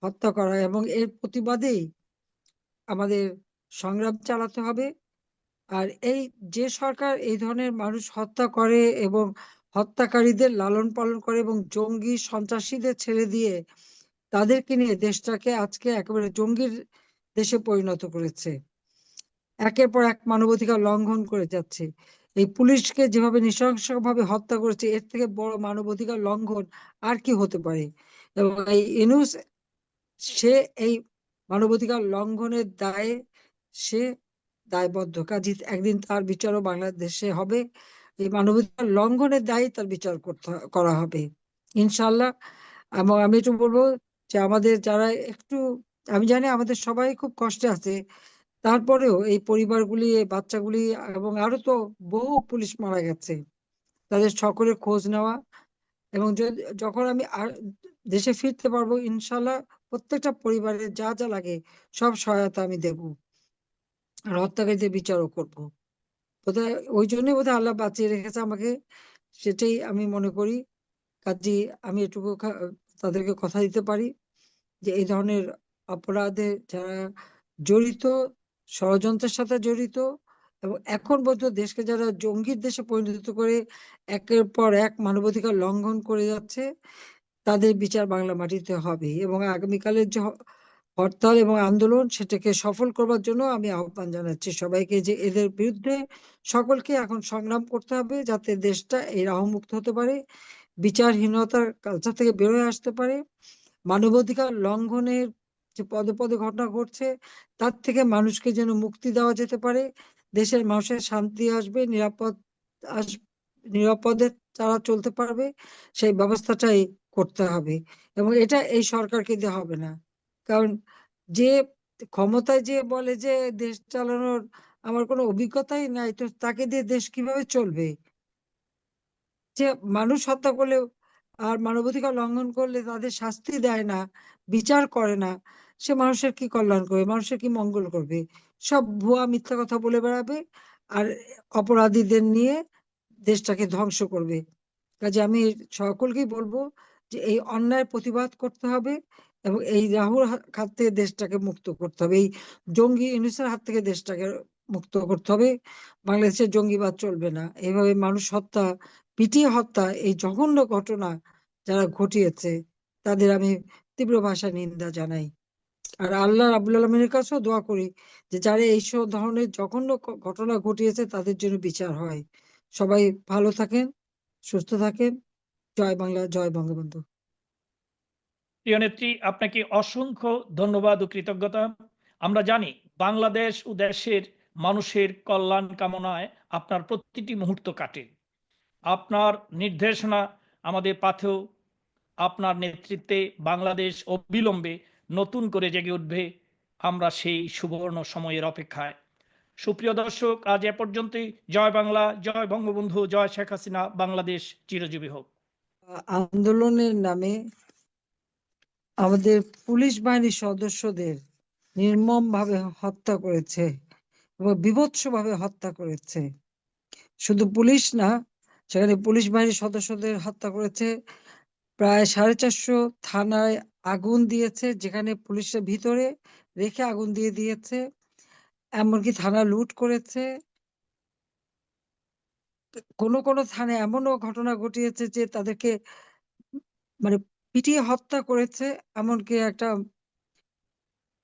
হত্যা করা, এবং এর প্রতিবাদেই আমাদের সংগ্রাম চালাতে হবে। আর এই যে সরকার এই ধরনের মানুষ হত্যা করে এবং হত্যাকারীদের লালন পালন করে এবং জঙ্গি সন্ত্রাসীদের ছেড়ে দিয়ে তাদেরকে নিয়ে দেশটাকে আজকে একেবারে জঙ্গির দেশে পরিণত করেছে, একের পর এক মানবাধিকার লঙ্ঘন করে যাচ্ছে, এই পুলিশকে যেভাবে নৃশংসভাবে হত্যা করেছে, এর থেকে বড় মানবাধিকার লঙ্ঘন আর কি হতে পারে? এবং এই ইউনূস, সে এই মানবাধিকার লঙ্ঘনের দায়ে সে দায়বদ্ধ, কাজী একদিন তার বিচারও বাংলাদেশে হবে। এই মানবাধিকার লঙ্ঘনের দায়ে তার বিচার করা হবে ইনশাল্লাহ। এবং আমি একটু বলবো যে আমাদের যারা একটু, আমি জানি আমাদের সবাই খুব কষ্টে আছে, তারপরেও এই পরিবারগুলি, এই বাচ্চাগুলি, এবং আরো তো বহু পুলিশ মারা গেছে, তাদের সকলের খোঁজ নেওয়া, এবং যখন আমি দেশে ফিরতে পারবো ইনশাল্লাহ প্রত্যেকটা পরিবারের যা যা লাগে সব সহায়তা আমি দেব, আর হত্যাকারীদের বিচারও করবো। বোধহয় ওই জন্যই বোধহয় আল্লাহ বাঁচিয়ে রেখেছে আমাকে, সেটাই আমি মনে করি। কাজে আমি এটুকু তাদেরকে কথা দিতে পারি যে এই ধরনের অপরাধে যারা জড়িত, ষড়যন্ত্রের সাথে জড়িত, এবং এখন পর্যন্ত দেশকে যারা জঙ্গির দেশে পরিণত করে একের পর এক মানবাধিকার লঙ্ঘন করে যাচ্ছে, তাদের বিচার বাংলা মাটিতে হবে। এবং আগামীকালের যে হরতাল এবং আন্দোলন, সেটাকে সফল করবার জন্য আমি আহ্বান জানাচ্ছি সবাইকে যে এদের বিরুদ্ধে সকলকে এখন সংগ্রাম করতে হবে, যাতে দেশটা এই রাহমুক্ত হতে পারে, বিচারহীনতার কালচার থেকে বেরোয় আসতে পারে, মানবাধিকার লঙ্ঘনের যে পদে পদে ঘটনা ঘটছে তার থেকে মানুষকে যেন মুক্তি দেওয়া যেতে পারে, দেশের মানুষের শান্তি আসবে, আস নিরাপদে তারা চলতে পারবে, সেই ব্যবস্থাটাই করতে হবে। এবং এটা এই সরকারকে দিয়ে হবে না, কারণ যে ক্ষমতায় যে বলে যে দেশ চালানোর আমার কোনো অভিজ্ঞতাই নাই, তো তাকে দিয়ে দেশ কিভাবে চলবে? যে মানুষ হত্যা করলে আর মানবাধিকার লঙ্ঘন করলে তাদের শাস্তি দেয় না, বিচার করে না, সে মানুষের কি কল্যাণ করবে, মানুষের কি মঙ্গল করবে? সব ভুয়া মিথ্যা কথা বলে বেড়াবে, আর অপরাধীদের নিয়ে দেশটাকে ধ্বংস করবে। কাজে আমি সকলকেই বলবো যে এই অন্যায়ের প্রতিবাদ করতে হবে, এবং এই রাহুর হাত থেকে দেশটাকে মুক্ত করতে হবে, এই জঙ্গি ইউনূসের হাত থেকে দেশটাকে মুক্ত করতে হবে। বাংলাদেশের জঙ্গিবাদ চলবে না, এইভাবে মানুষ হত্যা, পিটিয়ে হত্যা, এই জঘন্য ঘটনা যারা ঘটিয়েছে তাদের আমি তীব্র ভাষায় নিন্দা জানাই। আর আল্লাহ রাব্বুল আলামিনের কাছেও দোয়া করি যে যারা এইসব ধরনের জঘন্য ঘটনা ঘটিয়েছে তাদের জন্য বিচার হয়। সবাই ভালো থাকেন, সুস্থ থাকেন। জয় বাংলা, জয় বঙ্গবন্ধু। প্রিয় নেত্রী, আপনাকে অসংখ্য ধন্যবাদ ও কৃতজ্ঞতা। আমরা জানি বাংলাদেশ ও দেশের মানুষের কল্যাণ কামনায় আপনার প্রতিটি মুহূর্ত কাটে। আপনার নির্দেশনা আমাদের পাথেও আপনার নেতৃত্বে বাংলাদেশ অবিলম্বে নতুন করে জেগে উঠবে। আমরা সেই সুবর্ণ সময়ের অপেক্ষায়। সুপ্রিয় দর্শক, আজ এ পর্যন্তই। জয় বাংলা, জয় বঙ্গবন্ধু, জয় শেখ হাসিনা, বাংলাদেশ চিরজীবী হোক। আন্দোলনের নামে আমাদের পুলিশ বাহিনীর সদস্যদের নির্মমভাবে হত্যা করেছে এবং বীভৎসভাবে হত্যা করেছে। শুধু পুলিশ না, সেখানে পুলিশ বাহিনীর সদস্যদের হত্যা করেছে, প্রায় 450 থানায় আগুন দিয়েছে, যেখানে পুলিশের ভিতরে রেখে আগুন দিয়ে দিয়েছে, এমনকি থানা লুট করেছে। কোনো কোনো থানায় এমনও ঘটনা ঘটিয়েছে যে তাদেরকে মানে পিটিয়ে হত্যা করেছে। এমনকি একটা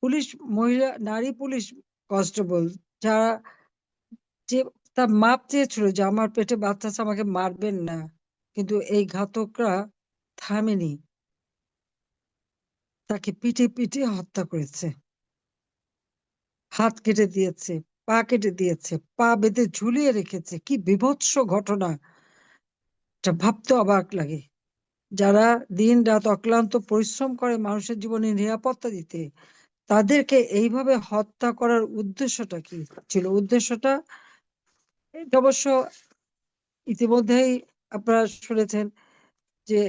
পুলিশ, মহিলা নারী পুলিশ কনস্টেবল, যারা, যে তার মাপ চেয়েছিল যে আমার পেটে বাচ্চা আছে, আমাকে মারবেন না, কিন্তু এই ঘাতকরা থামেনি, তাকে পিটে পিটে হত্যা করেছে, হাত কেটে দিয়েছে, পা কেটে দিয়েছে, পা বেঁধে ঝুলিয়ে রেখেছে। কি বীভৎস ঘটনা! এটা ভাবতে অবাক লাগে। যারা দিন রাত অক্লান্ত পরিশ্রম করে মানুষের জীবনে নিরাপত্তা দিতে, তাদেরকে এইভাবে হত্যা করার উদ্দেশ্যটা কি ছিল? উদ্দেশ্যটা এটা অবশ্য ইতিমধ্যেই আপনারা শুনেছেন যে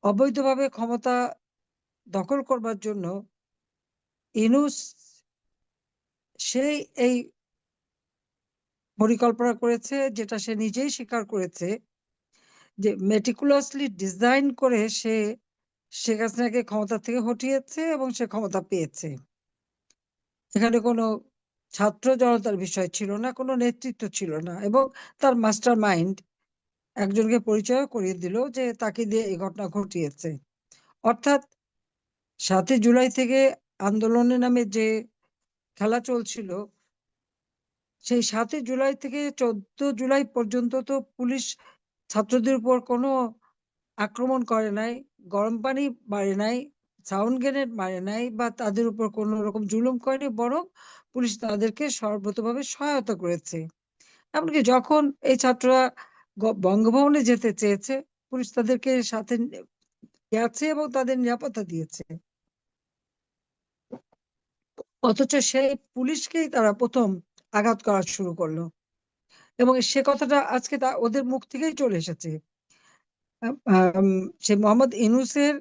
অবৈধভাবে ক্ষমতা দখল করবার জন্য ইনুস সেই এই পরিকল্পনা করেছে, যেটা সে নিজেই স্বীকার করেছে, যে মেটিকুলাসলি ডিজাইন করে সে শেখ হাসিনাকে ক্ষমতা থেকে হটিয়েছে এবং সে ক্ষমতা পেয়েছে। এখানে কোনো ছাত্র জনতার বিষয় ছিল না, কোনো নেতৃত্ব ছিল না, এবং তার মাস্টার মাইন্ড একজনকে পরিচয় করিয়ে দিল যে তাকে দিয়ে এই ঘটনা ঘটিয়েছে। অর্থাৎ ৭ই জুলাই থেকে আন্দোলনের নামে যে খেলা চলছিল, সেই ৭ই জুলাই থেকে ১৪ জুলাই পর্যন্ত তো পুলিশ ছাত্রদের উপর কোনো আক্রমণ করে নাই, গরম পানি মারে নাই, সাউন্ড গ্রেনেড মারে নাই, বা তাদের উপর কোনো রকম জুলুম করেনি, বরং পুলিশ তাদেরকে সর্বতোভাবে সহায়তা করেছে। এমনকি যখন এই ছাত্ররা বঙ্গভবনে যেতে চেয়েছে, পুলিশ তাদেরকে সাথে গেছে এবং তাদের নিরাপত্তা দিয়েছে। অথচ সেই পুলিশকেই তারা প্রথম আঘাত করা শুরু করলো, এবং সে কথাটা আজকে ওদের মুখ থেকেই চলে এসেছে। সে মোহাম্মদ ইউনূসের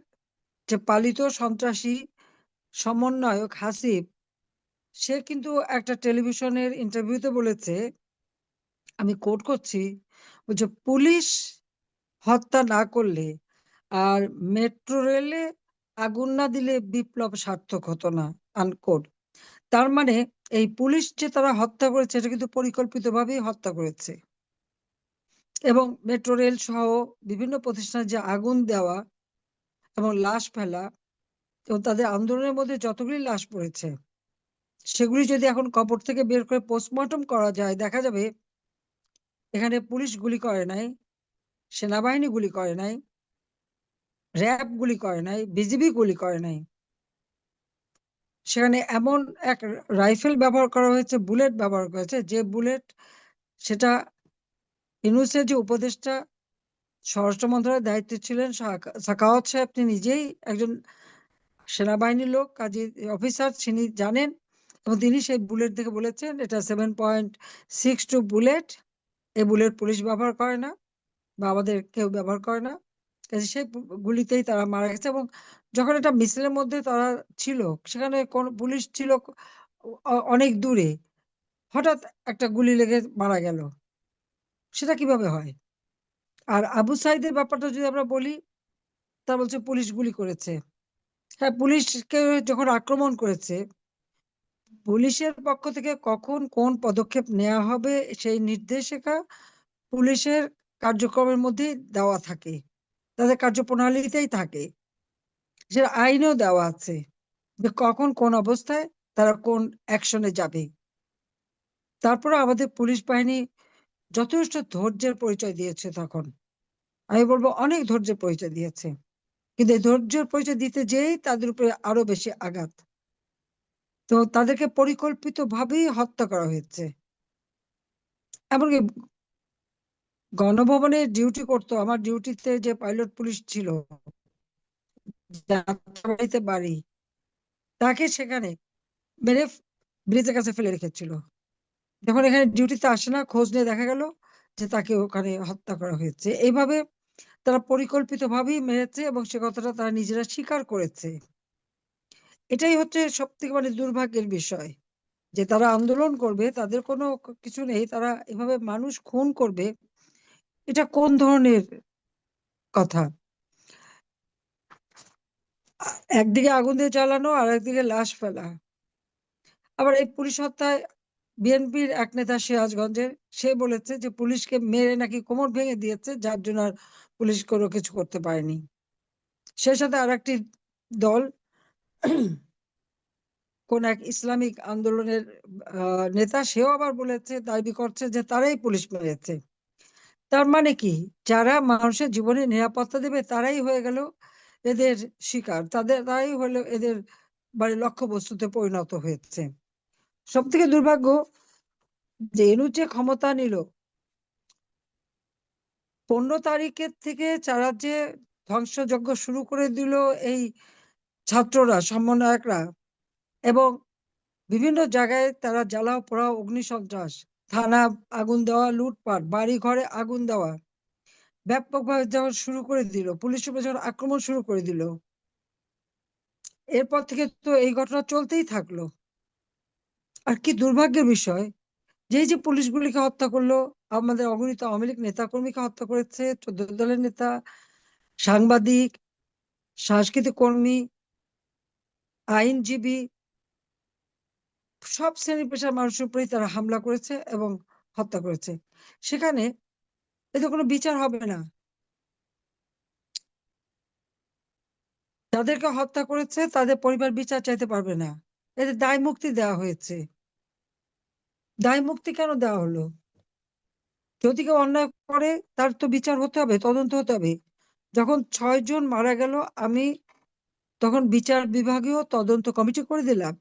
যে পালিত সন্ত্রাসী সমন্বয়ক হাসিব, সে কিন্তু একটা টেলিভিশনের ইন্টারভিউতে বলেছে, আমি কোট করছি, যে পুলিশ হত্যা না করলে আর মেট্রো রেলে আগুন না দিলে বিপ্লব সার্থক হতো না, আনকোট। তার মানে এই পুলিশ যে তারা হত্যা করেছে, এটা কিন্তু পরিকল্পিতভাবেই হত্যা করেছে। এবং মেট্রো রেল সহ বিভিন্ন প্রতিষ্ঠানে যে আগুন দেওয়া এবং লাশ ফেলা, এবং তাদের আন্দোলনের মধ্যে যতগুলি লাশ পড়েছে, সেগুলি যদি এখন কবর থেকে বের করে পোস্টমর্টম করা যায়, দেখা যাবে এখানে পুলিশ গুলি করে নাই, সেনাবাহিনী গুলি করে নাই, র্যাব গুলি করে নাই, বিজিবি গুলি করে নাই। সেখানে এমন এক রাইফেল ব্যবহার করা হয়েছে, বুলেট ব্যবহার করেছে, যে বুলেট, সেটা ইউনূসের যে উপদেষ্টা স্বরাষ্ট্র মন্ত্রণালয়ের দায়িত্বে ছিলেন সাখাওয়াত সাহেব, তিনি নিজেই একজন সেনাবাহিনীর লোক, কাজী অফিসার, তিনি জানেন, এবং তিনি সেই বুলেট দেখে বলেছেন এটা 7.62 বুলেট। এই বুলেট পুলিশ ব্যবহার করে না, বা আমাদের কেউ ব্যবহার করে না। কাজে সেই গুলিতেই তারা মারা গেছে। এবং যখন এটা মিছিলের মধ্যে তারা ছিল, সেখানে কোন পুলিশ ছিল অনেক দূরে, হঠাৎ একটা গুলি লেগে মারা গেল, সেটা কিভাবে হয়? আর আবু সাইদের ব্যাপারটা যদি আমরা বলি, তা বলছে পুলিশ গুলি করেছে। হ্যাঁ, পুলিশকে যখন আক্রমণ করেছে, পুলিশের পক্ষ থেকে কখন কোন পদক্ষেপ নেওয়া হবে সেই নির্দেশিকা পুলিশের কার্যক্রমের মধ্যেই দেওয়া থাকে, তাদের কার্যপ্রণালীতেই থাকে, সেটা আইনেও দেওয়া আছে যে কখন কোন অবস্থায় তারা কোন অ্যাকশনে যাবে। তারপরে আমাদের পুলিশ বাহিনী যথেষ্ট ধৈর্যের পরিচয় দিয়েছে তখন, আমি বলবো অনেক ধৈর্যের পরিচয় দিয়েছে, কিন্তু এই ধৈর্যের পরিচয় দিতে যেয়েই তাদের উপরে আরো বেশি আঘাত। তো তাদেরকে পরিকল্পিতভাবেই হত্যা করা হয়েছে। এমনকি গণভবনে ডিউটি করতো, আমার ডিউটিতে যে পাইলট পুলিশ ছিল, যাত্রাবাড়িতে বাড়ি, তাকে সেখানে মেরে ব্রিজের কাছে ফেলে রেখেছিল। যখন এখানে ডিউটিতে আসে না, খোঁজ নিয়ে দেখা গেল যে তাকে ওখানে হত্যা করা হয়েছে। এইভাবে তারা পরিকল্পিতভাবেই মেরেছে, এবং সে কথাটা তারা নিজেরা স্বীকার করেছে। এটাই হচ্ছে সব থেকে মানে দুর্ভাগ্যের বিষয়, যে তারা আন্দোলন করবে, তাদের কোনো কিছু নেই, তারা এভাবে মানুষ খুন করবে, এটা কোন ধরনের কথা? একদিকে আগুন দিয়ে জ্বালানো, আর একদিকে লাশ ফেলা। আবার এই পুলিশ হত্যায় বিএনপির এক নেতা সিরাজগঞ্জের, সে বলেছে যে পুলিশকে মেরে নাকি কোমর ভেঙে দিয়েছে, যার জন্য আর পুলিশ কোনো কিছু করতে পারেনি। সেই সাথে আর একটি দল, কোন এক ইসলামিক আন্দোলনের নেতা, সেও আবার বলেছে, দাবি করছে যে তারাই পুলিশ মেরেছে। তার মানে কি, যারা মানুষের জীবনে নিরাপত্তা দেবে তারাই হয়ে গেল এদের শিকার, তারাই হলো এদের মানে লক্ষ্যবস্তুতে পরিণত হয়েছে। সব থেকে দুর্ভাগ্য যে এনু যে ক্ষমতা নিল, 15 তারিখের থেকে যারা যে ধ্বংসযজ্ঞ শুরু করে দিল এই ছাত্ররা, সমন্বয়করা, এবং বিভিন্ন জায়গায় তারা জ্বালাও পোড়াও, অগ্নিসন্ত্রাস, থানা আগুন দেওয়া, লুটপাট, বাড়ি ঘরে আগুন দেওয়া, ব্যাপকভাবে যখন শুরু করে দিল, পুলিশের উপর যখন আক্রমণ শুরু করে দিল, এরপর থেকে তো এই ঘটনা চলতেই থাকলো। আর কি দুর্ভাগ্যের বিষয়, যে পুলিশগুলিকে হত্যা করলো, আমাদের অগণিত আওয়ামী লীগ নেতা কর্মীকে হত্যা করেছে, 14 দলের নেতা, সাংবাদিক, সাংস্কৃতিক কর্মী, আইনজীবী, সব শ্রেণী পেশার মানুষের উপরেই তারা হামলা করেছে এবং হত্যা করেছে। সেখানে এতে কোনো বিচার হবে না। যাদেরকে হত্যা করেছে তাদের পরিবার বিচার চাইতে পারবে না। এদের দায় মুক্তি দেওয়া হয়েছে। দায় মুক্তি কেন দেওয়া হলো? যদি কেউ অন্যায় করে তার তো বিচার হতে হবে, তদন্ত হতে হবে। যখন 6 জন মারা গেল, আমি তখন বিচার বিভাগীয় তদন্ত কমিটি করে দিলাম,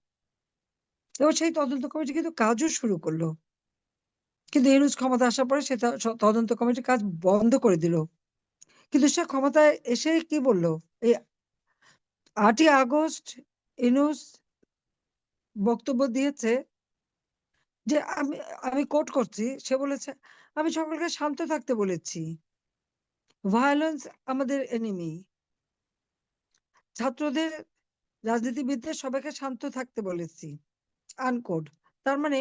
এবং সেই তদন্ত কমিটি কিন্তু কাজও শুরু করলো। কিন্তু ইউনূস ক্ষমতা আসার পরে সে তদন্ত কমিটির কাজ বন্ধ করে দিল। কিন্তু সে ক্ষমতায় এসেই কি বললো? এই 8ই আগস্ট ইউনূস বক্তব্য দিয়েছে যে আমি আমি কোট করছি, সে বলেছে, আমি সকলকে শান্ত থাকতে বলেছি, ভায়োলেন্স আমাদের এনিমি। ছাত্রদের, রাজনীতিবিদদের সবাইকে শান্ত থাকতে বলেছি, আনকোট। তার মানে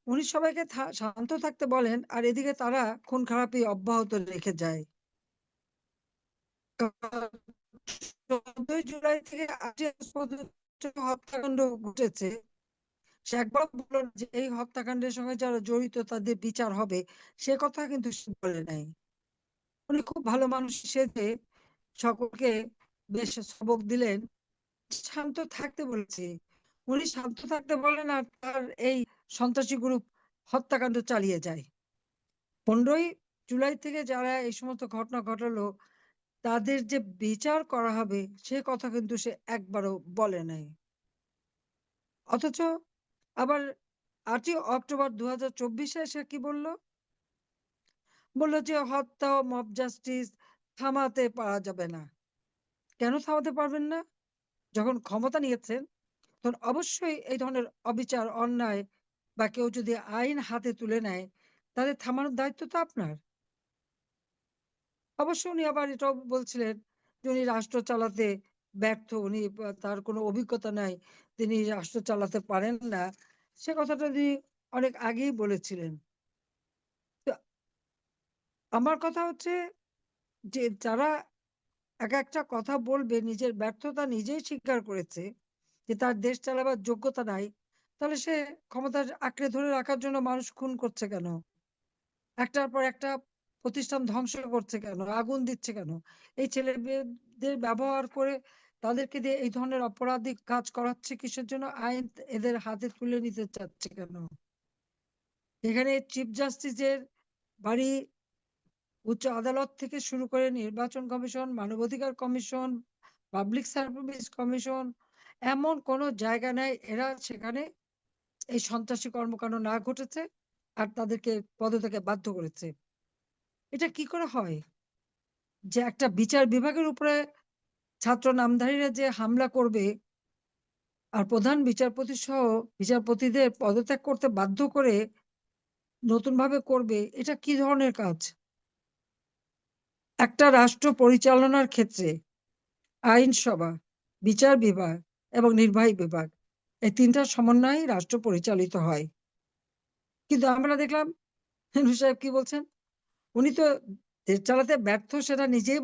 উনি সবাইকে শান্ত থাকতে বলেন, আর এদিকে তারা খুন খারাপি অব্যাহত রেখে যায়। 14ই জুলাই থেকে 8ই আগস্ট পর্যন্ত হত্যাকাণ্ড ঘটেছে। সে একবার বলল যে এই হত্যাকাণ্ডের সঙ্গে যারা জড়িত তাদের বিচার হবে, সে কথা কিন্তু সে বলে নাই। উনি খুব ভালো মানুষ সেজে সকলকে বেশ সবক দিলেন, শান্ত থাকতে বলেছি। উনি শান্ত থাকতে বলেন আর তার এই সন্ত্রাসী গ্রুপ হত্যাকাণ্ড চালিয়ে যায়। 15ই জুলাই থেকে যারা এই সমস্ত ঘটনা ঘটালো তাদের যে বিচার করা হবে সে কথা কিন্তু সে একবারও বলে নাই। অথচ আবার 8ই অক্টোবর 2024-এ সে কি বললো? বললো যে হত্যা ও মব জাস্টিস থামাতে পারা যাবে না। কেন থামাতে পারবেন না? যখন ক্ষমতা নিয়েছেন তখন অবশ্যই এই ধরনের অবিচার, অন্যায় বা কেউ যদি আইন হাতে তুলে নেয় তাদের থামানোর দায়িত্ব তো আপনার। অবশ্য উনি আবার এটাও বলছিলেন যে উনি রাষ্ট্র চালাতে ব্যর্থ, উনি তার কোনো অভিজ্ঞতা নাই, তিনি রাষ্ট্র চালাতে পারেন না। সে কথাটা তিনি অনেক আগেই বলেছিলেন। তো আমার কথা হচ্ছে যে যারা এক একটা কথা বলবে, নিজের ব্যর্থতা নিজেই স্বীকার করেছে যে তার দেশ চালাবার যোগ্যতা নাই, তাহলে সে ক্ষমতা আঁকড়ে ধরে রাখার জন্য মানুষ খুন করছে কেন? একটার পর একটা প্রতিষ্ঠান ধ্বংস করছে কেন? আগুন দিচ্ছে কেন? এই ছেলে মেয়েদের ব্যবহার করে তাদেরকে দিয়ে এই ধরনের অপরাধী কাজ করাচ্ছে কিসের জন্য? আইন এদের হাতে তুলে নিতে চাচ্ছে কেন? এখানে চিফ জাস্টিসের বাড়ি, উচ্চ আদালত থেকে শুরু করে নির্বাচন কমিশন, মানবাধিকার কমিশন, পাবলিক সার্ভিস কমিশন, এমন কোনো জায়গা নাই এরা সেখানে এই সন্ত্রাসী কর্মকাণ্ড না ঘটেছে আর তাদেরকে পদত্যাগে বাধ্য করেছে। এটা কি করে হয় যে একটা বিচার বিভাগের উপরে ছাত্র নামধারীরা যে হামলা করবে আর প্রধান বিচারপতি সহ বিচারপতিদের পদত্যাগ করতে বাধ্য করে নতুন ভাবে করবে? এটা কি ধরনের কাজ? একটা রাষ্ট্র পরিচালনার ক্ষেত্রে আইনসভা, বিচার বিভাগ এবং নির্বাহী বিভাগ, এই তিনটার সমন্বয়ে রাষ্ট্র পরিচালিত হয়। কিন্তু আমরা দেখলাম ইউনূস সাহেব কি বলছেন? উনি তো দেশ চালাতে ব্যর্থ, সেটা নিজেই